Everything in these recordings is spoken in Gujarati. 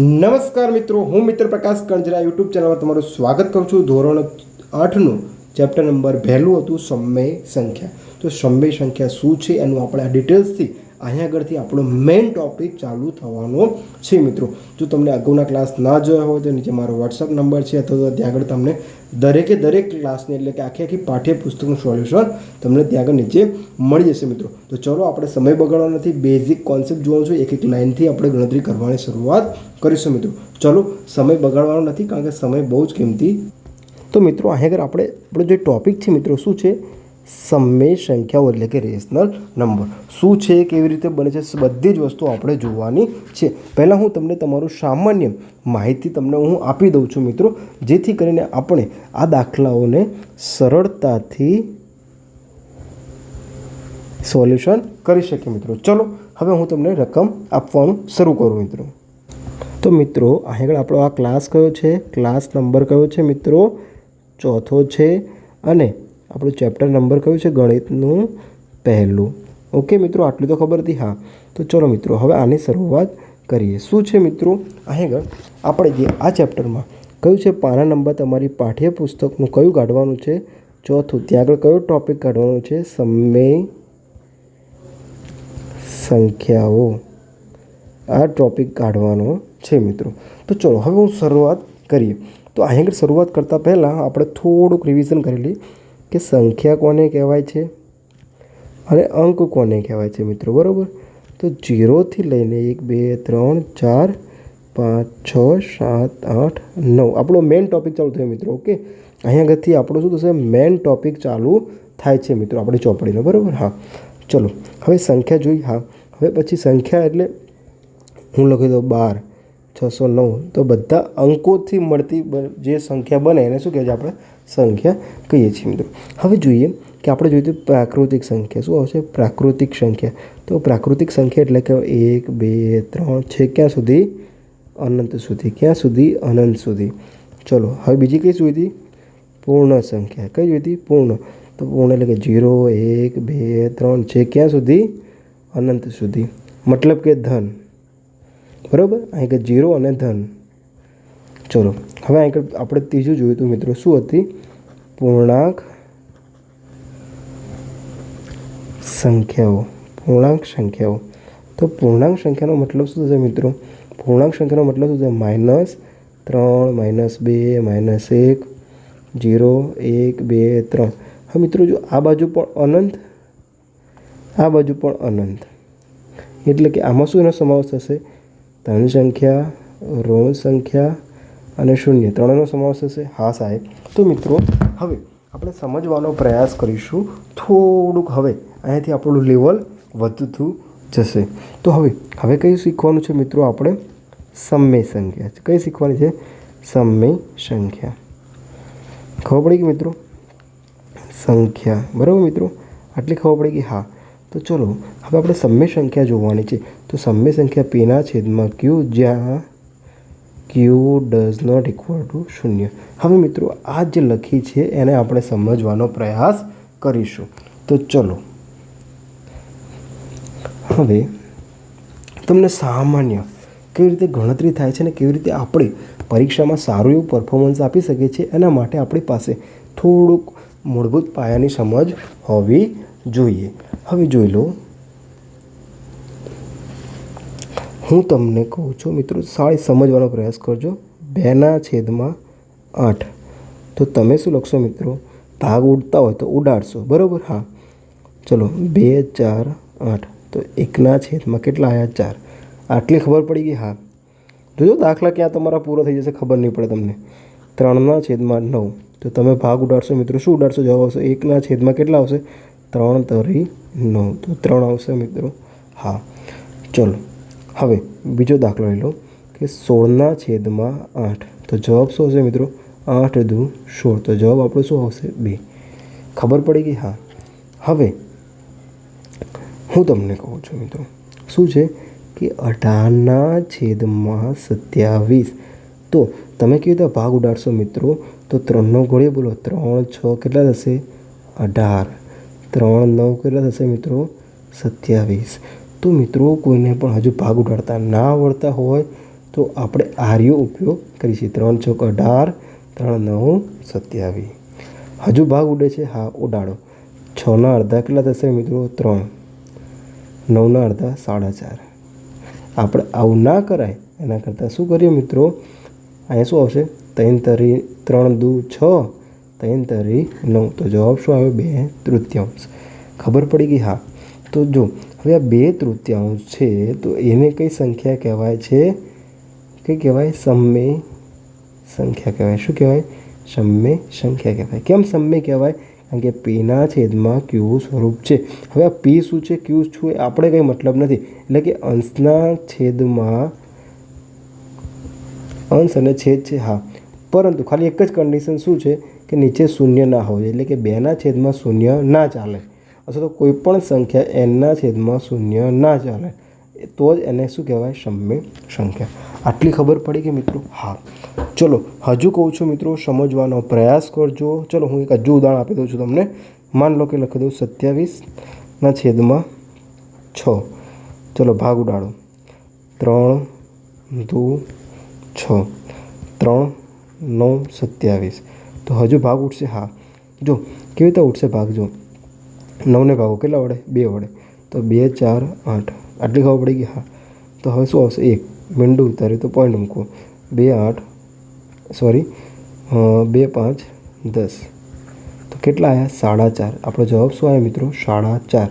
નમસ્કાર મિત્રો, હું મિત્ર પ્રકાશ કંજરા યુટ્યુબ ચેનલમાં તમારું સ્વાગત કરું છું. ધોરણ 8નું ચેપ્ટર નંબર પહેલું હતું સમય સંખ્યા. તો સમય સંખ્યા શું છે એનું આપણે આ ડિટેલ્સથી અહીંયા આગળથી આપણો મેઇન ટોપિક ચાલુ થવાનો છે મિત્રો. જો તમને અગાઉના ક્લાસ ના જોયા હોય તો નીચે મારો વોટ્સઅપ નંબર છે, અથવા તો ત્યાં આગળ તમને દરેક ક્લાસની એટલે કે આખી પાઠ્યપુસ્તકનું સોલ્યુશન તમને ત્યાં આગળ નીચે મળી જશે મિત્રો. તો ચલો આપણે સમય બગાડવાનો નથી, બેઝિક કોન્સેપ્ટ જોવાનું છે. એક લાઇનથી આપણે ગણતરી કરવાની શરૂઆત કરીશું મિત્રો. ચલો સમય બગાડવાનો નથી, કારણ કે સમય બહુ જ કિંમતી. તો મિત્રો અહીંયા આગળ આપણો જે ટોપિક છે મિત્રો શું છે? સમય સંખ્યાઓ એટલે કે રેશનલ નંબર શું છે, કેવી રીતે બને છે, બધી જ વસ્તુઓ આપણે જોવાની છે. પહેલાં હું તમને તમારું સામાન્ય માહિતી તમને હું આપી દઉં છું મિત્રો, જેથી કરીને આપણે આ દાખલાઓને સરળતાથી સોલ્યુશન કરી શકીએ મિત્રો. ચલો હવે હું તમને રકમ આપવાનું શરૂ કરું મિત્રો. તો મિત્રો અહીં આગળ આપણો આ ક્લાસ કયો છે? ક્લાસ નંબર કયો છે મિત્રો? ચોથો છે. અને આપણું ચેપ્ટર નંબર કયું છે? ગણિતનું પહેલું. ઓકે મિત્રો, આટલું તો ખબર હતી. હા, તો ચલો મિત્રો હવે આની શરૂઆત કરીએ. શું છે મિત્રો અહીં આગળ આપણે જે આ ચેપ્ટરમાં કયું છે? પાના નંબર તમારી પાઠ્યપુસ્તકનું કયું કાઢવાનું છે? ચોથું. ત્યાં આગળ કયો ટોપિક કાઢવાનો છે? સમય સંખ્યાઓ. આ ટોપિક કાઢવાનો છે મિત્રો. તો ચલો હવે હું શરૂઆત કરીએ. તો અહીં આગળ શરૂઆત કરતાં પહેલાં આપણે થોડુંક રિવિઝન કરી લઈએ કે સંખ્યા કોને કહેવાય છે અને અંક કોને કહેવાય છે મિત્રો. બરાબર. તો 0થી લઈને 1 2 3 4 5 6 7 8 9 આપણો મેઇન ટોપિક ચાલુ થયો મિત્રો. ઓકે, અહીં આગળથી આપણું શું થશે? મેઇન ટોપિક ચાલુ થાય છે મિત્રો આપણી ચોપડીનો. બરાબર. હા, ચલો હવે સંખ્યા જોઈ. હા, હવે પછી સંખ્યા એટલે હું લખી દઉં 12 609. તો બધા અંકોથી મળતી જે સંખ્યા બને એને શું કહે છે? આપણે સંખ્યા કહીએ છીએ મિત્રો. હવે જોઈએ કે આપણે જોઈએ પ્રાકૃતિક સંખ્યા શું આવશે? પ્રાકૃતિક સંખ્યા. તો પ્રાકૃતિક સંખ્યા એટલે કે 1 2 3 છે ક્યાં સુધી? અનંત સુધી. ક્યાં સુધી? અનંત સુધી. ચલો હવે બીજી કઈ જોઈતી? પૂર્ણ સંખ્યા. કઈ જોઈતી? પૂર્ણ. તો પૂર્ણ એટલે કે 0 1 2 3 છે ક્યાં સુધી? અનંત સુધી. મતલબ કે ધન. બરાબર. અહીં કે 0 અને ધન. ચલો હવે અહીં આપણે ત્રીજું જોયું હતું મિત્રો. શું હતી? પૂર્ણાંક સંખ્યાઓ. પૂર્ણાંક સંખ્યાઓ. તો પૂર્ણાંક સંખ્યાનો મતલબ શું થશે મિત્રો? પૂર્ણાંક સંખ્યાનો મતલબ શું થશે? -3 -2 -1 0 1 2 3. હા મિત્રો, જો આ બાજુ પણ અનંત, આ બાજુ પણ અનંત, એટલે કે આમાં શું એનો સમાવેશ થશે? ધન સંખ્યા, ઋણ સંખ્યા અને શૂન્ય, ત્રણનો સમાવેશ થશે. હા સાહેબ. તો મિત્રો હવે આપણે સમજવાનો પ્રયાસ કરીશું થોડુંક. હવે અહીંયાથી આપણું લેવલ વધતું જશે. તો હવે કઈ શીખવાનું છે મિત્રો? આપણે સમય સંખ્યા. કઈ શીખવાની છે? સમય સંખ્યા. ખબર પડી ગઈ મિત્રો? સંખ્યા. બરાબર મિત્રો, આટલી ખબર પડી ગઈ. હા, તો ચલો હવે આપણે સમય સંખ્યા જોવાની છે. તો સમય સંખ્યા પીના છેદમાં ક્યુ, જ્યાં ક્યુ ડઝ નોટ ઇક્વલ ટુ 0. હવે મિત્રો આ જે લખી છે એને આપણે સમજવાનો પ્રયાસ કરીશું. તો ચલો હવે તમને સામાન્ય કેવી રીતે ગણતરી થાય છે ને કેવી રીતે આપણે પરીક્ષામાં સારું એવું પરફોર્મન્સ આપી શકીએ છીએ એના માટે આપણી પાસે થોડુંક મૂળભૂત પાયાની સમજ હોવી જોઈએ. હવે જોઈ લો, હું તમને કહું છું મિત્રો, સારી સમજવાનો પ્રયાસ કરજો. 2/8. તો તમે શું લખશો મિત્રો? ભાગ ઉડતા હોય તો ઉડાડશો. બરાબર. હા, ચલો 2 4 8. તો 1/, કેટલા આવ્યા? 4. આટલી ખબર પડી ગઈ. હા, જોજો દાખલા ક્યાં તમારા પૂરો થઈ જશે ખબર નહીં પડે તમને. 3/9. તો તમે ભાગ ઉડાડશો મિત્રો. શું ઉડાડશો? જવાબ આવશે 1/, કેટલા આવશે? 3 તરી 9. તો 3 આવશે મિત્રો. હા, ચલો હવે બીજો દાખલો લઈ લો કે 16/8. તો જવાબ શું હશે મિત્રો? 8 દુ 16. તો જવાબ આપણો શું આવશે? 2. ખબર પડી ગઈ. હા, હવે હું તમને કહું છું મિત્રો શું છે કે 18/27. તો તમે કેવી રીતે ભાગ ઉડાડશો મિત્રો? તો 3નો ઘોડીએ બોલો. 3 6 કેટલા થશે? 18. 3 9 કેટલા થશે મિત્રો? 27. તો મિત્રો કોઈને પણ હજુ ભાગ ઉડાડતા ના આવડતા હોય તો આપણે આર્યો ઉપયોગ કરીશું. 3 ચોક 18, 3 9 27. હજુ ભાગ ઉડે છે? હા, ઉડાડો. 6ના અડધા કેટલા થશે મિત્રો? 3. 9ના અડધા 4.5. આપણે આવું ના કરાય એના કરતાં શું કરીએ મિત્રો? અહીંયા શું આવશે? 3 તરી 3 દુ 6, 3 તરી 9. તો જવાબ શું આવ્યો? 2/3. ખબર પડી ગઈ? હા. તો જો હવે આ 2/3 છે તો એને કઈ સંખ્યા કહેવાય છે? કઈ કહેવાય? સમમેય સંખ્યા કહેવાય. શું કહેવાય? સમમેય સંખ્યા કહેવાય. કેમ સમમેય કહેવાય? કારણ કે પીના છેદમાં ક્યુ સ્વરૂપ છે. હવે આ પી શું છે, ક્યુ શું એ આપણે કંઈ મતલબ નથી. એટલે કે અંશના છેદમાં અંશ અને છેદ છે. હા, પરંતુ ખાલી એક જ કન્ડિશન શું છે કે નીચે શૂન્ય ના હોય. એટલે કે 2ના છેદમાં શૂન્ય ના ચાલે, અથવા તો કોઈ પણ સંખ્યા એનના છેદમાં શૂન્ય ના ચાલે, તો જ એને શું કહેવાય? સમમેય સંખ્યા. આટલી ખબર પડી કે મિત્રો? હા. ચલો હજુ કહું છું મિત્રો, સમજવાનો પ્રયાસ કરજો. ચલો હું એક હજુ ઉદાહરણ આપી દઉં છું તમને. માન લો કે લખી દઉં 27/6. ચલો ભાગ ઉડાડો. 3 દુ 6, 3 9 27. તો હજુ ભાગ ઉઠશે? હા. જો કેવી રીતે ઉઠશે ભાગ? જો 9ને ભાગો કેટલા વડે? 2 વડે. તો 2 4 8. આટલી ખબર પડી ગઈ? હા. તો હવે શું આવશે? 1 મીંડું ઉતાર્યું તો પોઈન્ટ મૂકો. 2 8 સોરી 2 5 10. તો કેટલા આવ્યા? 4.5. આપણો જવાબ શું આવ્યો મિત્રો? 4.5.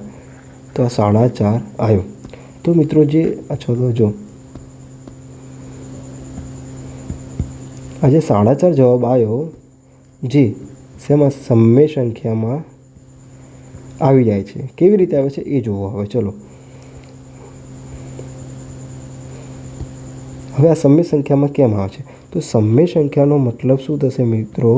તો આ 4.5 આવ્યો. તો મિત્રો જે અચ્છા તો જો આજે 4.5 જવાબ આવ્યો, જે શેમાં? સમમેય સંખ્યામાં આવી જાય છે. કેવી રીતે આવે છે એ જોવો. હવે ચલો હવે આ સમમેય સંખ્યામાં કેમ આવે છે? તો સમમેય સંખ્યાનો મતલબ શું થશે મિત્રો?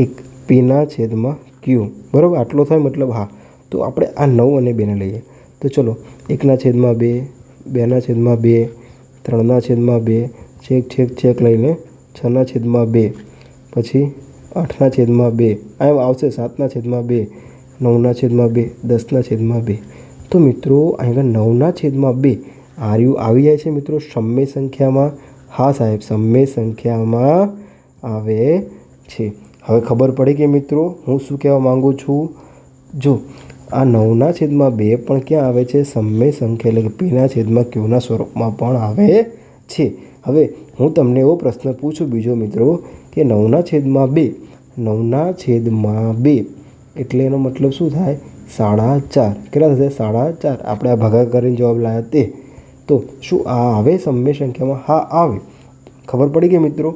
એક પીના છેદમાં ક્યુ, બરાબર? આટલો થાય મતલબ. હા. તો આપણે આ 9 અને 2ને લઈએ. તો ચલો 1ના છેદમાં 2, 2ના છેદમાં 2, 3ના છેદમાં 2, છેક લઈને 6ના છેદમાં 2, પછી 8ના છેદમાં 2, આ આવશે 7ના છેદમાં 2, 9ના છેદમાં 2, 10ના છેદમાં 2. તો મિત્રો અહીંયા 9ના છેદમાં 2 આર્યું આવી જાય છે મિત્રો સમમેય સંખ્યામાં. હા સાહેબ, સમમેય સંખ્યામાં આવે છે. હવે ખબર પડી કે મિત્રો હું શું કહેવા માગું છું? જો આ 9ના છેદમાં 2 પણ ક્યાં આવે છે? સમમેય સંખ્યા એટલે કે પીના છેદમાં ક્યુના સ્વરૂપમાં પણ આવે છે. હવે હું તમને એવો પ્રશ્ન પૂછું બીજો મિત્રો કે 9ના છેદમાં 2, 9ના છેદમાં 2 એટલે એનો મતલબ શું થાય? 4.5. કેટલા થશે? 4.5. આપણે આ ભાગા કરીને જવાબ લાવ્યા તે. તો શું આ આવે સમમેય સંખ્યામાં? હા આવે. ખબર પડી કે મિત્રો?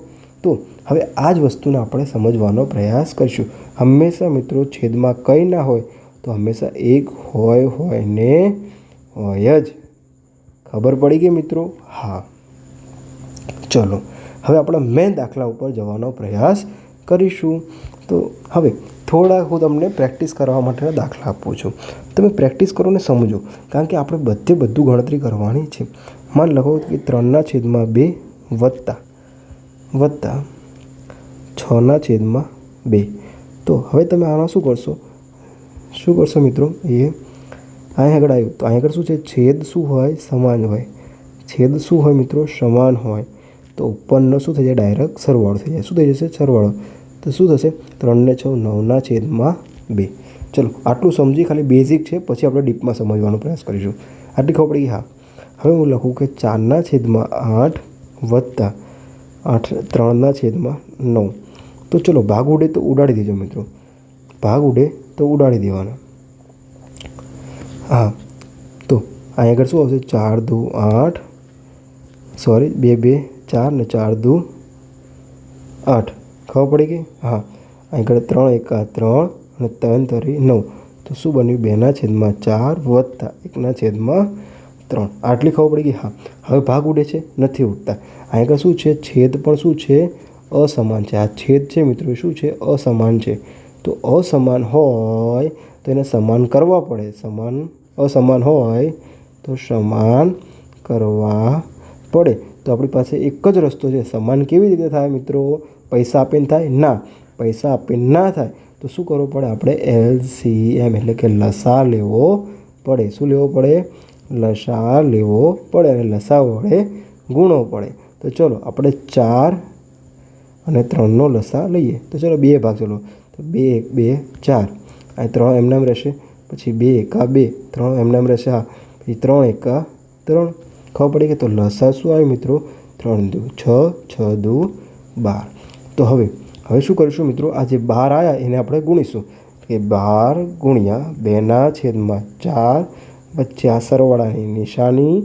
તો હવે આ જ વસ્તુને આપણે સમજવાનો પ્રયાસ કરીશું. હંમેશા મિત્રો છેદમાં કંઈ ના હોય તો હંમેશા 1 હોય ને હોય જ. ખબર પડી કે મિત્રો? હા. ચલો હવે આપણે મેન દાખલા ઉપર જવાનો પ્રયાસ કરીશું. તો હવે થોડા હું તમને પ્રેક્ટિસ કરવા માટેના દાખલા આપું છું. તમે પ્રેક્ટિસ કરો ને સમજો, કારણ કે આપણે બધું ગણતરી કરવાની છે. માન લખો કે 3ના છેદમાં 2 વત્તા 6ના છેદમાં 2. તો હવે તમે આમાં શું કરશો મિત્રો? એ અહીં આગળ આવ્યું તો અહીં આગળ શું છે? છેદ શું હોય? સમાન હોય. છેદ શું હોય મિત્રો? સમાન હોય. તો ઉપરનો શું થઈ જાય? ડાયરેક્ટ સરવાળો થઈ જાય. શું થઈ જશે? સરવાળો. તો શું થશે? 3 ને 6 9ના છેદમાં 2. ચલો આટલું સમજી, ખાલી બેઝિક છે, પછી આપણે ડીપમાં સમજવાનો પ્રયાસ કરીશું. આટલી ખબર પડી? હા. હવે હું લખું કે 4ના છેદમાં 8 વત્તા 3ના છેદમાં 9. તો ચલો ભાગ ઉડે તો ઉડાડી દેજો મિત્રો. ભાગ ઉડે તો ઉડાડી દેવાના. હા. તો અહીં આગળ શું આવશે? 4 દુ 8, સોરી 2 2 4 ને 4 દુ 8. ખબર પડી ગઈ? હા. અહીં આગળ 3 એકા 3 અને 3 તરી 9. તો શું બન્યું? 2ના છેદમાં 4 વત્તા 1ના છેદમાં 3. આટલી ખબર પડી ગઈ? હા. હવે ભાગ ઉડે છે? નથી ઉડતા. અહીં આગળ શું છે? છેદ પણ શું છે? અસમાન છે. આ છેદ છે મિત્રો શું છે? અસમાન છે. તો અસમાન હોય તો એને સમાન કરવા પડે. અસમાન હોય તો સમાન કરવા પડે. તો આપણી પાસે એક જ રસ્તો છે. સમાન કેવી રીતે થાય મિત્રો? પૈસા આપીને થાય? ના, પૈસા આપીને ના થાય. તો શું કરવું પડે? આપણે LCM એટલે કે લસા લેવો પડે. શું લેવો પડે? લસા લેવો પડે. અને લસા વડે ગુણવો પડે. તો ચલો આપણે 4 અને 3નો લસા લઈએ. તો ચલો 2 ભાગ, ચલો તો 2 1 2 4, આ 3 એમનામ રહેશે. પછી 2 એકા 2, 3 એમનામ રહેશે. હા, પછી 3 એકા 3. ખબર પડી કે તો લસા શું આવ્યું મિત્રો? 3 દુ 6, 6 દુ 12. તો હવે શું કરીશું મિત્રો? આ જે 12 આવ્યા એને આપણે ગુણીશું કે 12 ગુણ્યા 2/4 વચ્ચે આ સરવાળાની નિશાની,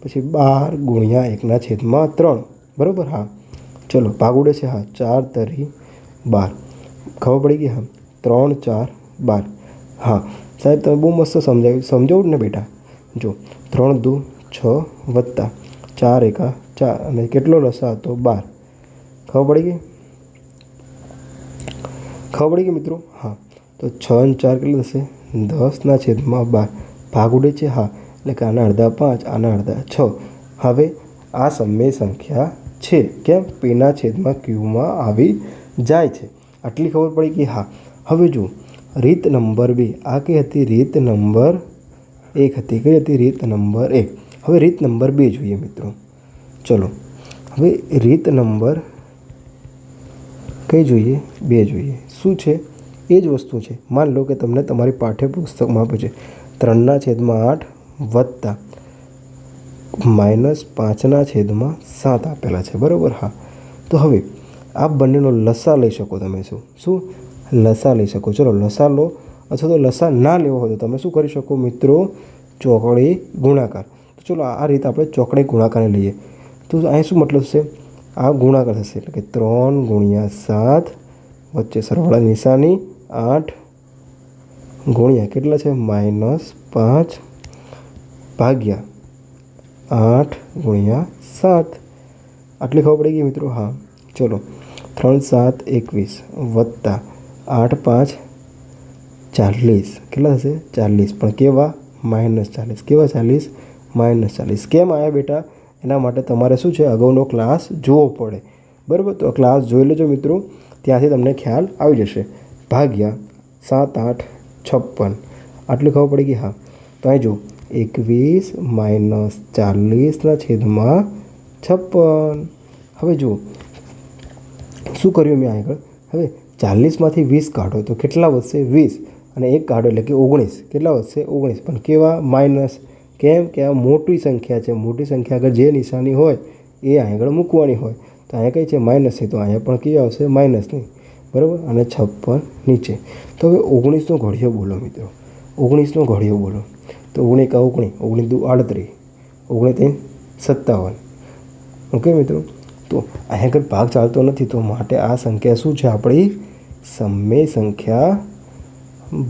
પછી 12 ગુણ્યા 1/3. બરાબર? હા, ચલો ભાગ ઉડે છે. હા, 4 તરી 12. ખબર પડી ગઈ? હા, 3 4 12. હા સાહેબ, તમે બહુ મસ્ત સમજાવું ને બેટા. જો 3 દુ 6 વત્તા 4 એકા 4 અને કેટલો લસા હતો? 12. ખબર પડી ગઈ? ખબર પડી ગઈ મિત્રો? હા, તો 6 અને 4 કેટલું થશે? 10/12. ભાગ ઉડે છે. હા, એટલે કે આના અડધા 5, આના અડધા 6. હવે આ સમય સંખ્યા છે. કેમ? પીના છેદમાં ક્યુમાં આવી જાય છે. આટલી ખબર પડી ગઈ? હા. હવે જો રીત નંબર 2, આ કઈ હતી? રીત નંબર 1 હતી. કઈ હતી? રીત નંબર 1. હવે રીત નંબર 2 જોઈએ મિત્રો. ચલો હવે રીત નંબર કઈ જોઈએ? 2 જોઈએ. શું છે? એ જ વસ્તુ છે. માન લો કે તમને તમારી પાઠ્યપુસ્તકમાં આપે છે 3/8 વત્તા -5/7 આપેલા છે. બરાબર? હા, તો હવે આ બંનેનો લસા લઈ શકો તમે. શું લસા લઈ શકો? ચલો લસા લો, અથવા તો લસા ના લેવો હોય તો તમે શું કરી શકો મિત્રો? ચોકડી ગુણાકાર. તો ચલો આ રીતે આપણે ચોકડી ગુણાકારને લઈએ. તો અહીંયા શું મતલબ છે? આ ગુણાકાર થશે, એટલે કે 3 ગુણ્યા 7 વચ્ચે સરવાળા નિશાની 8 ગુણ્યા કેટલા છે? -5 ભાગ્યા 8 ગુણ્યા 7. આટલી ખબર પડી ગઈ મિત્રો? હા, ચલો 3 7 21 વત્તા 8 5 40. કેટલા થશે? 40. પણ કેવા? -40. કેવા 40? -40. કેમ આવ્યા બેટા? એના માટે તમારે શું છે? અગાઉનો ક્લાસ જોવો પડે. બરાબર? તો ક્લાસ જોઈ લેજો મિત્રો, ત્યાંથી તમને ખ્યાલ આવી જશે. ભાગ્યા 7 8 56. આટલી ખબર પડી ગઈ? હા, તો અહીં જો 21 - 40/56. હવે જુઓ શું કર્યું મેં આગળ. હવે 40માંથી 20 કાઢો તો કેટલા વધશે? 20. અને 1 કાઢો એટલે કે 19. કેટલા વધશે? 19. પણ કેવા? માઇનસ. કેમ કે આ મોટી સંખ્યા છે. મોટી સંખ્યા આગળ જે નિશાની હોય એ આગળ મૂકવાની હોય. તો અહીંયા કઈ છે? માઇનસ છે. તો અહીંયા પણ કઈ આવશે? માઇનસની. બરાબર? અને 56 નીચે. તો હવે 19નો ઘડિયો બોલો મિત્રો. 19નો ઘડિયો બોલો. તો 19 એકા 19, 19 દુ 38, 19 57. ઓકે મિત્રો? તો અહીંયા આગળ ભાગ ચાલતો નથી, તો માટે આ સંખ્યા શું છે? આપણી સમય સંખ્યા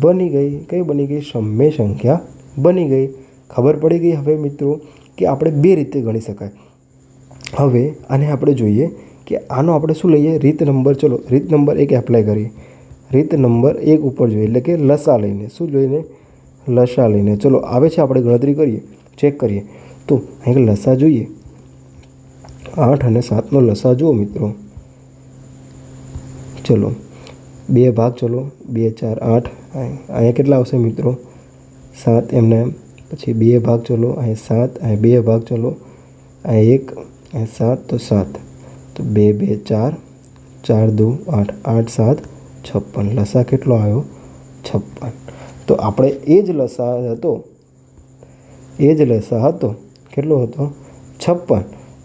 બની ગઈ. કઈ બની ગઈ? સમય સંખ્યા બની ગઈ. ખબર પડી ગઈ હવે મિત્રો કે આપણે 2 રીતે ગણી શકાય. હવે આને આપણે જોઈએ કે આનો આપણે શું લઈએ? રીત નંબર. ચલો રીત નંબર 1 એપ્લાય કરીએ. રીત નંબર 1 ઉપર જોઈએ, એટલે કે લસા લઈને. શું જોઈને? લસા લઈને. ચલો આવે છે, આપણે ગણતરી કરીએ, ચેક કરીએ. તો અહીં લસા જોઈએ. 8 અને 7નો લસા જુઓ મિત્રો. ચલો 2 ભાગ. ચલો 2 4 8. અહીંયા કેટલા આવશે મિત્રો? 7 એમને એમ. પછી 2 ભાગ. ચલો અહીં 7, અહીં 2 ભાગ. ચલો અહીં 1, અહીં 7, તો 7. તો 2 2 4, 4 દુ 8, 8 7 56. લસા કેટલો આવ્યો? 56. તો આપણે એ જ લસા હતો. કેટલો હતો? 56.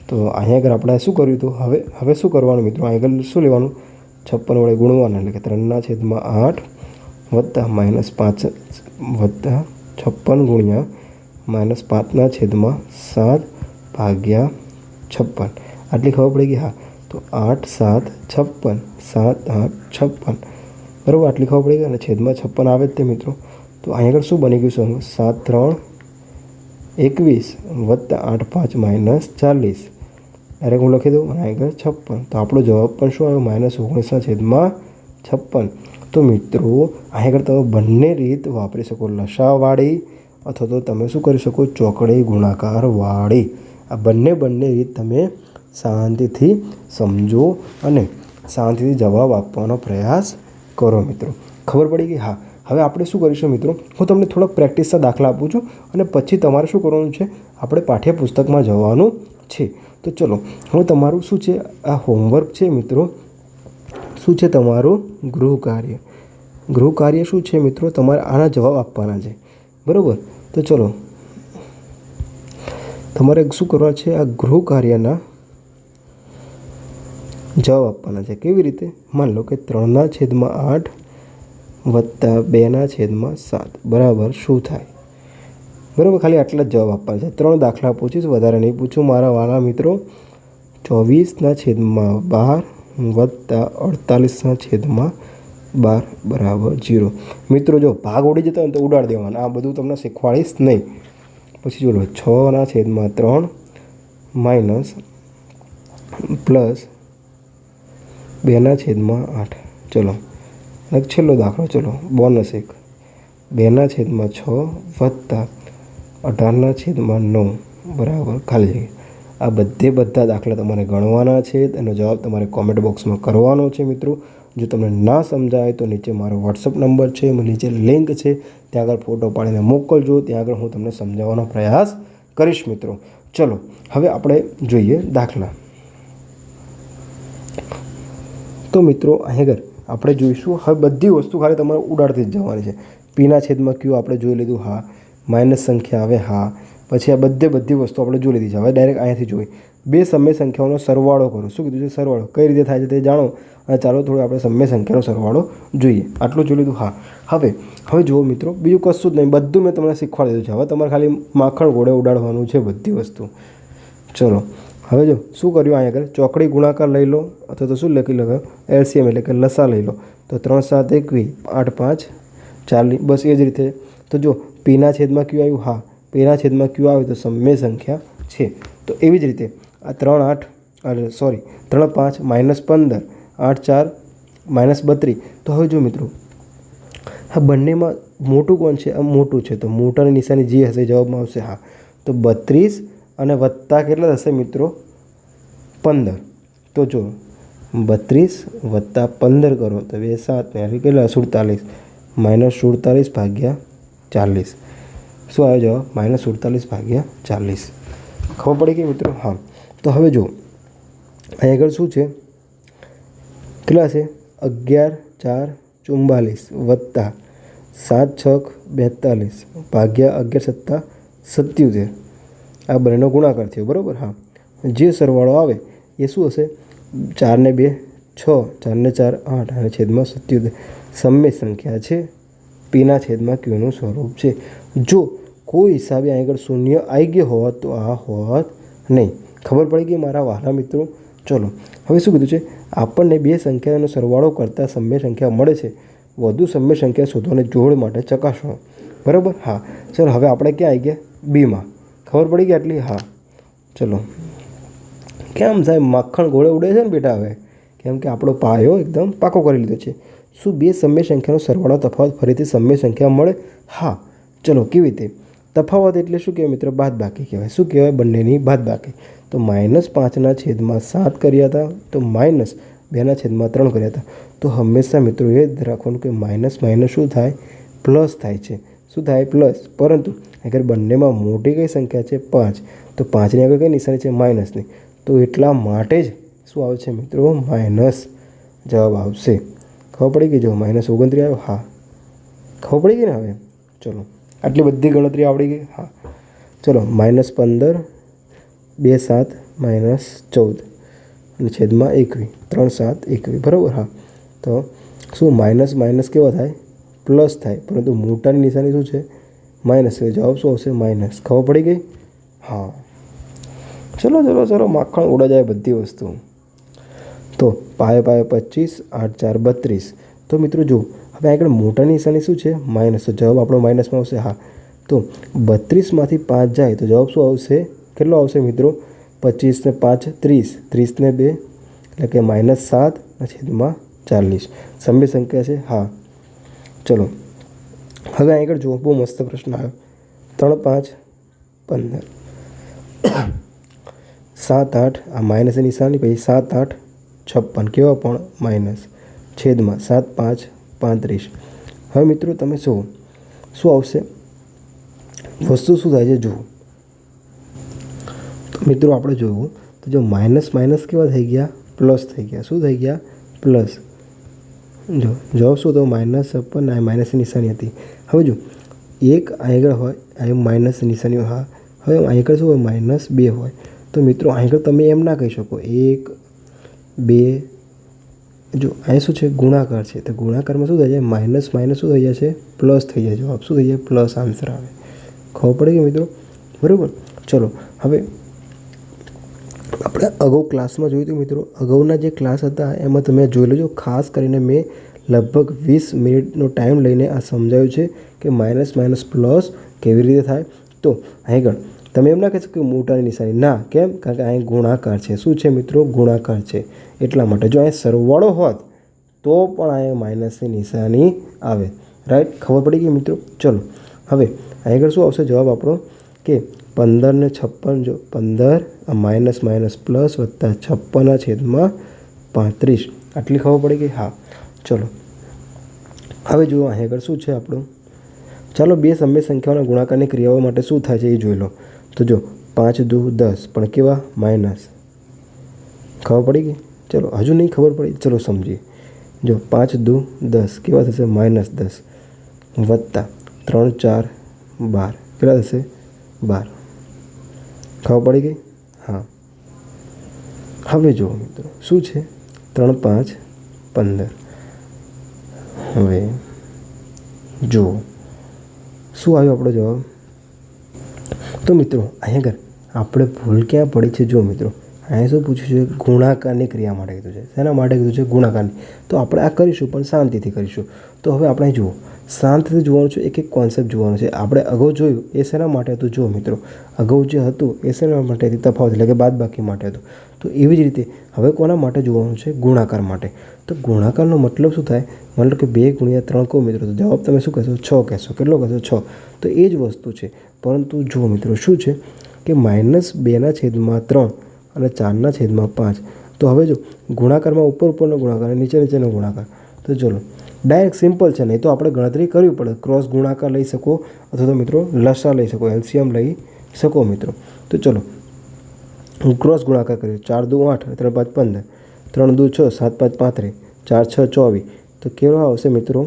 તો અહીંયા આગળ આપણે શું કર્યું હતું? હવે શું કરવાનું મિત્રો? અહીંયા આગળ શું લેવાનું? 56 વડે ગુણવાના, એટલે કે 3/8 વત્તા -5 વત્તા 56 ગુણ્યા -5/7 ભાગ્યા 56. આટલી ખબર પડી ગઈ? હા, તો 8 7 56, 7 8 56. બરાબર? આટલી ખબર પડી ગઈ. અને છેદમાં 56 આવે જ તે મિત્રો. તો અહીંયા આગળ શું બની ગયું? 7 3 21 વત્તા 8 5 -40. ડાયરેક્ટ હું લખી દઉં. અને આગળ 56. તો આપણો જવાબ પણ શું આવ્યો? -19/56. તો મિત્રો અહીં આગળ તમે બંને રીત વાપરી શકો, લસાવાળી અથવા તો તમે શું કરી શકો? ચોકડી ગુણાકારવાળી. આ બંને રીત તમે શાંતિથી સમજો અને શાંતિથી જવાબ આપવાનો પ્રયાસ કરો મિત્રો. ખબર પડી ગઈ? હા. હવે આપણે શું કરીશું મિત્રો? હું તમને થોડાક પ્રેક્ટિસના દાખલા આપું છું અને પછી તમારે શું કરવાનું છે? આપણે પાઠ્યપુસ્તકમાં જવાનું છે. તો ચલો હવે તમારું શું છે, આ હોમવર્ક છે મિત્રો, શું છે તમારું ગૃહ કાર્ય શું છે મિત્રો, તમારે આના જવાબ આપવાના છે, બરાબર. તો ચલો તમારે શું કરવાનું છે, આ ગૃહ કાર્યના જવાબ આપવાના છે. કેવી રીતે? માની લો કે 3/8 વત્તા 2/7 બરાબર શું થાય, બરાબર. ખાલી આટલા જ જવાબ આપવાના છે. 3 દાખલા પૂછીશ, વધારે નહીં પૂછું મારા વાલા મિત્રો. 24/12 વત્તા 48/12 બરાબર 0. મિત્રો જો ભાગ ઉડી જતો હોય ને તો ઉડાડી દેવાના, આ બધું તમને શીખવાડીશ નહીં. પછી ચલો 6/3 માઇનસ પ્લસ 2/8. ચલો એક છેલ્લો દાખલો, ચલો બોનસ એક 2/6 વત્તા 18/9 બરાબર ખાલી જગ્યા. આ બધા દાખલા તમારે ગણવાના છે. એનો જવાબ તમારે કોમેન્ટ બોક્સમાં કરવાનો છે મિત્રો. જો તમને ના સમજાય તો નીચે મારો વોટ્સઅપ નંબર છે, નીચે લિંક છે, ત્યાં આગળ ફોટો પાડીને મોકલજો. ત્યાં આગળ હું તમને સમજાવવાનો પ્રયાસ કરીશ મિત્રો. ચલો હવે આપણે જોઈએ દાખલા. તો મિત્રો અહીં આપણે જોઈશું, હવે બધી વસ્તુ ખાલી તમારે ઉડાડતી જ જવાની છે. પીના છેદમાં ક્યુ આપણે જોઈ લીધું, હા. માઇનસ સંખ્યા આવે, હા. પછી આ બધી વસ્તુ આપણે જોઈ લીધી છે. હવે ડાયરેક્ટ અહીંયાથી જોઈએ, બે સમય સંખ્યાઓનો સરવાળો કરો. શું કીધું છે? સરવાળો કઈ રીતે થાય છે તે જાણો. અને ચાલો થોડું આપણે સમય સંખ્યાનો સરવાળો જોઈએ. આટલું જોઈ લીધું, હા. હવે જુઓ મિત્રો, બીજું કશું જ નહીં, બધું મેં તમને શીખવાડી દીધું છે. હવે તમારે ખાલી માખણ ઘોડે ઉડાડવાનું છે બધી વસ્તુ. ચલો હવે જો શું કર્યું, અહીંયા આગળ ચોકડી ગુણાકાર લઈ લો, અથવા તો શું લખી લો, એલસીએમ એટલે કે લસા લઈ લો. તો 3 7 21, 8 5 40, બસ એ જ રીતે. તો જો પીના છેદમાં ક્યુ આવ્યું, હા. પીના છેદમાં ક્યુ આવ્યું તો સમય સંખ્યા છે. તો એવી જ રીતે આ 3 5 માઇનસ 15, 8 4 માઇનસ 32. તો હવે જો મિત્રો આ બંનેમાં મોટું કોણ છે? આ મોટું છે, તો મોટાની નિશાની જે હશે જવાબમાં આવશે, હા. તો 32 અને વત્તા કેટલા થશે મિત્રો? 15. તો જો 32 વત્તા 15 કરો તો 2 7 કેટલા? 47. -47/40. શું આવે જવાબ? -47/40. ખબર પડી ગઈ મિત્રો? હા. તો હવે જો અહીં આગળ શું છે, કેટલા છે? 11 4 44 વત્તા 7 6 42 ભાગ્યા 11 7 77. આ બંનેનો ગુણાકાર થયો, બરાબર. હા. જે સરવાળો આવે એ શું હશે? 4 ને 2 6, 4 ને 4 8 અને છેદમાં 77 સમય સંખ્યા છે. પીના છેદમાં ક્યુનું સ્વરૂપ છે. જો કોઈ હિસાબે અહીં આગળ શૂન્ય આવી ગયો હોત તો આ હોત નહીં. ખબર પડી ગઈ મારા વહાલા મિત્રો? ચલો હવે શું કીધું છે, આપણને બે સંખ્યાનો સરવાળો કરતાં સમય સંખ્યા મળે છે. વધુ સમય સંખ્યા શોધવાને જોડ માટે ચકાસો, બરાબર. હા. ચલો હવે આપણે ક્યાં આવી ગયા? બીમાં. ખબર પડી ગઈ આટલી? હા. ચલો કેમ સાહેબ માખણ ઘોડે ઉડે છે ને બેટા? હવે કેમ કે આપણો પાયો એકદમ પાકો કરી લીધો છે. શું બે સમય સંખ્યાનો સરવાળો તફાવત ફરીથી સમય સંખ્યા મળે? હા. ચલો કેવી રીતે? તફાવત એટલે શું કહેવાય મિત્રો? બાદબાકી કહેવાય. શું કહેવાય? બંનેની બાદબાકી. તો -5/7 કર્યા હતા, તો -2/3 કર્યા હતા. તો હંમેશા મિત્રો એ જ રાખવાનું કે માઇનસ માઇનસ શું થાય? પ્લસ થાય છે. શું થાય? પ્લસ. પરંતુ અગર બંનેમાં મોટી કઈ સંખ્યા છે? 5. તો 5ની આગળ કઈ નિશાની છે? માઇનસની. તો એટલા માટે જ શું આવે છે મિત્રો? માઇનસ જવાબ આવશે. ખબર પડી ગઈ? જો -29 આવ્યો, હા. ખબર પડી ગઈ ને? હવે ચલો આટલી બધી ગણતરી આવડી ગઈ, હા. ચલો -15 2 7 -14 અને છેદમાં 21 3 7 21, બરાબર. હા. તો શું માઇનસ માઇનસ કેવા થાય? પ્લસ થાય, પરંતુ મોટાની નિશાની શું છે? માઇનસ. જવાબ શું આવશે? માઇનસ. ખબર પડી ગઈ? હા. ચલો માખણ ઉડા જાય બધી વસ્તુ. તો પાયે 25 8 4 32. તો મિત્રો જો હવે આગળ મોટાની નિશાની શું છે? માઇનસ. તો જવાબ આપણો માઇનસમાં આવશે, હા. તો 32માંથી 5 જાય તો જવાબ શું આવશે? કેટલો આવશે મિત્રો? 25 ને 5 30, 30 ને 2 એટલે કે -7 છેદમાં 40 સમય સંખ્યા છે, હા. ચલો હવે આગળ જુઓ, બહુ મસ્ત પ્રશ્ન આવ્યો. 3 5 15 7 8, આ માઇનસની નિશાની, પછી 7 8 56 કેવા પણ માઇનસ છેદમાં 7 5 35. હવે મિત્રો તમે શું આવશે? વસ્તુ શું થાય છે જુઓ. તો મિત્રો આપણે જોયું તો જો માઇનસ માઇનસ કેવા થઈ ગયા, પ્લસ થઈ ગયા. શું થઈ ગયા? પ્લસ. જો જવાબ શું તો માઇનસ 56, માઇનસની નિશાની હતી. હવે જો એક આગળ હોય, અહીં માઇનસ નિશાની હોય. હા, હવે આગળ શું હોય? -2 હોય. તો મિત્રો આગળ તમે એમ ના કહી શકો 1 2. જો અહીં શું છે? ગુણાકાર છે. તો ગુણાકારમાં શું થઈ જાય? માઇનસ માઇનસ શું થઈ જાય છે? પ્લસ થઈ જાય. જવાબ શું થઈ જાય? પ્લસ આન્સર આવે. ખબર પડી ગઈ મિત્રો? બરાબર. ચલો હવે આપણે અગાઉ ક્લાસમાં જોયું હતું મિત્રો. અગાઉના જે ક્લાસ હતા એમાં તમે જોઈ લેજો. ખાસ કરીને મેં લગભગ 20 મિનિટનો ટાઈમ લઈને આ સમજાવ્યું છે કે માઇનસ માઇનસ પ્લસ કેવી રીતે થાય. તો આગળ તમે એમ ના કહેશો કે મોટાની નિશાની. ના, કેમ? કારણ કે અહીં ગુણાકાર છે. શું છે મિત્રો? ગુણાકાર છે. એટલા માટે જો અહીં સરવાળો હોત તો પણ અહીં માઇનસની નિશાની આવે. રાઈટ? ખબર પડી ગઈ મિત્રો? ચલો હવે આગળ શું આવશે જવાબ આપણો? કે 15 ને 56. જો 15 માઇનસ માઇનસ પ્લસ વત્તા 56/35. આટલી ખબર પડી ગઈ? હા. ચલો હવે જુઓ આગળ શું છે આપણું. ચાલો બે સમય સંખ્યાઓના ગુણાકારની ક્રિયાઓ માટે શું થાય છે એ જોઈ લો. તો જો 5 દુ 10 પણ કેવા? માઇનસ. ખબર પડી ગઈ? ચલો હજુ નહીં ખબર પડી? ચલો સમજીએ. જો 5 દુ 10 કેવા થશે? -10 વત્તા 3 4 12 કેટલા થશે? 12. ખબર પડી ગઈ? હા. હવે જુઓ મિત્રો શું છે? 3 5 15. હવે જુઓ શું આવ્યો આપણો જવાબ. તો મિત્રો અહીંયા આગળ આપણે ભૂલ ક્યાં પડી છે? જો મિત્રો અહીંયા શું પૂછ્યું છે? ગુણાકારની ક્રિયા માટે કીધું છે. શેના માટે કીધું છે? ગુણાકારની. તો આપણે આ કરીશું પણ શાંતિથી કરીશું. તો હવે આપણે જુઓ શાંતિથી જોવાનું છે. એક એક કોન્સેપ્ટ જોવાનો છે. આપણે અગાઉ જોયું એ શેના માટે હતું? જો મિત્રો અગાઉ જે હતું એ શેના માટે હતી? તફાવત એટલે કે બાદબાકી માટે હતું. તો એવી જ રીતે હવે કોના માટે જોવાનું છે? ગુણાકાર માટે. તો ગુણાકારનો મતલબ શું થાય? મતલબ કે 2 × 3 કહો મિત્રો તો જવાબ તમે શું કહેશો? 6 કહેશો. કેટલો કહેશો? 6. તો એ જ વસ્તુ છે. પરંતુ જો મિત્રો શું છે કે -2/3 અને 4/5. તો હવે જો ગુણાકારમાં ઉપરનો ગુણાકાર અને નીચેનો ગુણાકાર. તો ચલો ડાયરેક્ટ સિમ્પલ છે. નહીં તો આપણે ગણતરી કરવી પડે. ક્રોસ ગુણાકાર લઈ શકો અથવા તો મિત્રો લસા લઈ શકો, એલસીએમ લઈ શકો મિત્રો. તો ચલો ક્રોસ ગુણાકાર કરીએ. 4 દુ 8, 3 5 15, 3 દુ 6, 7 5 35, 4 6 24. તો કેવા આવશે મિત્રો?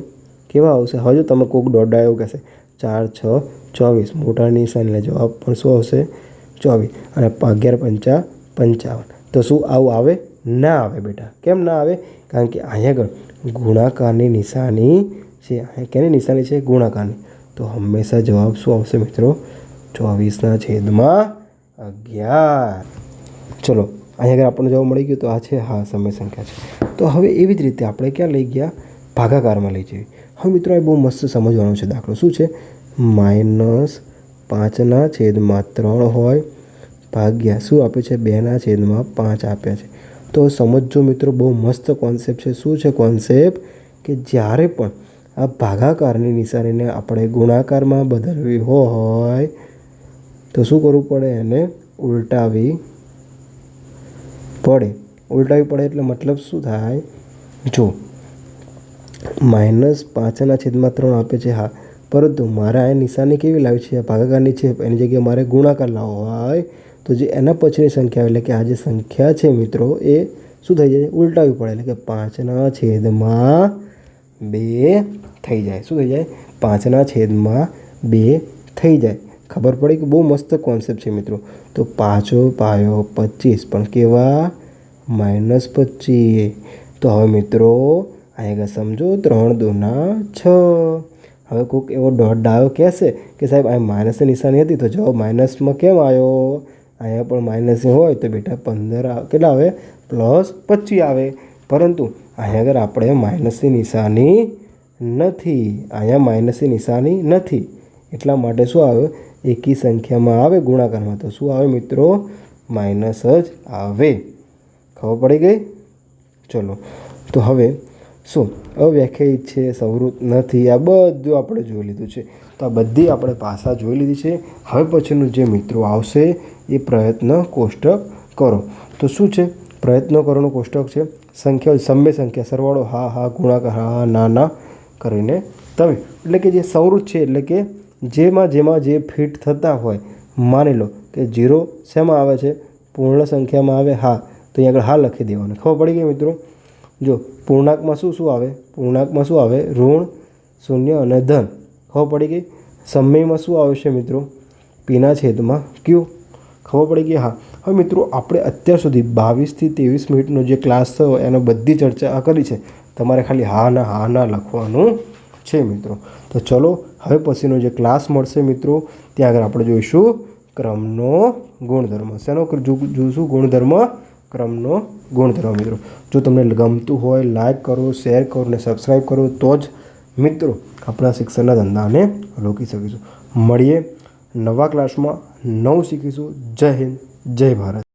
કેવા આવશે? હવે જો તમે કોઈક દોડા એવું કહેશે 4 6 24. મોટાની નિશાની જવાબ પણ શું આવશે? 24. અને 11 5 55. તો શું આવું આવે? ના આવે બેટા. કેમ ના આવે? કારણ કે અહીંયા આગળ ગુણાકારની નિશાની છે. અહીંયા કેની નિશાની છે? ગુણાકારની. તો હંમેશા જવાબ શું આવશે મિત્રો? 24/11. ચલો અહીંયા આગળ આપણને જવાબ મળી ગયો. તો આ છે હા સમય સંખ્યા છે. તો હવે એવી જ રીતે આપણે ક્યાં લઈ ગયા? ભાગાકારમાં લઈ જઈએ. હવે મિત્રો એ બહુ મસ્ત સમજવાનો છે દાખલો. શું છે? -5/3 હોય ભાગ્યા શું આપે છે? 2/5 આપ્યા છે. તો સમજો મિત્રો બહુ મસ્ત કોન્સેપ્ટ છે. શું છે કોન્સેપ્ટ? કે જ્યારે પણ આ ભાગાકારની નિશાનીને આપણે ગુણાકારમાં બદલવી હોય તો શું કરવું પડે? એને ઉલટાવી પડે. ઉલટાવી પડે એટલે મતલબ શું થાય? જો -5/3 આપે છે. હા, પરંતુ મારે આ નિશાની કેવી લાવી છે? ભાગાકારની છે. એની જગ્યાએ મારે ગુણાકાર લાવવો હોય તો જે એના પછીની સંખ્યા એટલે કે આ જે સંખ્યા છે મિત્રો એ શું થઈ જાય? ઉલટાવી પડે. એટલે કે 5/2 થઈ જાય. શું થઈ જાય? 5/2 થઈ જાય. ખબર પડી કે બહુ મસ્ત કોન્સેપ્ટ છે મિત્રો. તો 5 પાયો 25 પણ કેવા? -25. તો હવે મિત્રો અહીંયા સમજો 3 દુ 6. હવે કોઈક એવો ડાયો કહેશે કે સાહેબ આ માઇનસની નિશાની હતી તો જવાબ માઇનસમાં કેમ આવ્યો? અહીંયા પણ માઇનસની હોય તો બેટા 15 કેટલા આવે? +25 આવે. પરંતુ અહીંયા આગળ આપણે માઇનસની નિશાની નથી. અહીંયા માઇનસની નિશાની નથી. એટલા માટે શું આવે? એકી સંખ્યામાં આવે ગુણાકારમાં તો શું આવે મિત્રો? માઇનસ જ આવે. ખબર પડી ગઈ? ચલો તો હવે શું અવ્યાખ્યાયિત છે, સંવૃત નથી, આ બધું આપણે જોઈ લીધું છે. તો આ બધી આપણે ભાષા જોઈ લીધી છે. હવે પછીનું જે મિત્રો આવશે એ પ્રયત્ન કોષ્ટક કરો. તો શું છે? પ્રયત્નો કરવાનું કોષ્ટક છે. સંખ્યાઓ સમય સંખ્યા સરવાળો હા હા, ગુણાકાર હા હા, ના કરીને તમે એટલે કે જે સંવૃત છે એટલે કે જેમાં જે ફિટ થતા હોય. માની લો કે 0 શેમાં આવે છે? પૂર્ણ સંખ્યામાં આવે હા, તો અહીં આગળ હા લખી દેવાનું. ખબર પડી ગઈ મિત્રો? જો પૂર્ણાંકમાં શું શું આવે? પૂર્ણાંકમાં શું આવે? ઋણ, શૂન્ય અને ધન. ખબર પડી ગઈ? સમયમાં શું આવશે મિત્રો? પીના છેદમાં ક્યુ. ખબર પડી ગઈ? હા. હવે મિત્રો આપણે અત્યાર સુધી 22 થી 23 મિનિટનો જે ક્લાસ થયો એનો બધી ચર્ચા કરી છે. તમારે ખાલી હા ના લખવાનું છે મિત્રો. તો ચલો હવે પછીનો જે ક્લાસ મળશે મિત્રો, ત્યાં આગળ આપણે જોઈશું ક્રમનો ગુણધર્મ. શેનો જોઈશું? ગુણધર્મ. ક્રમનો ગુણધર્મ મિત્રો. જો તમને ગમતું હોય લાઈક કરો, શેર કરો અને સબસ્ક્રાઈબ કરો, તો જ મિત્રો આપણા શિક્ષણના ધંધાને રોકી શકીશું. મળીએ નવા ક્લાસમાં, નવું શીખીશું. જય હિન્દ, જય ભારત.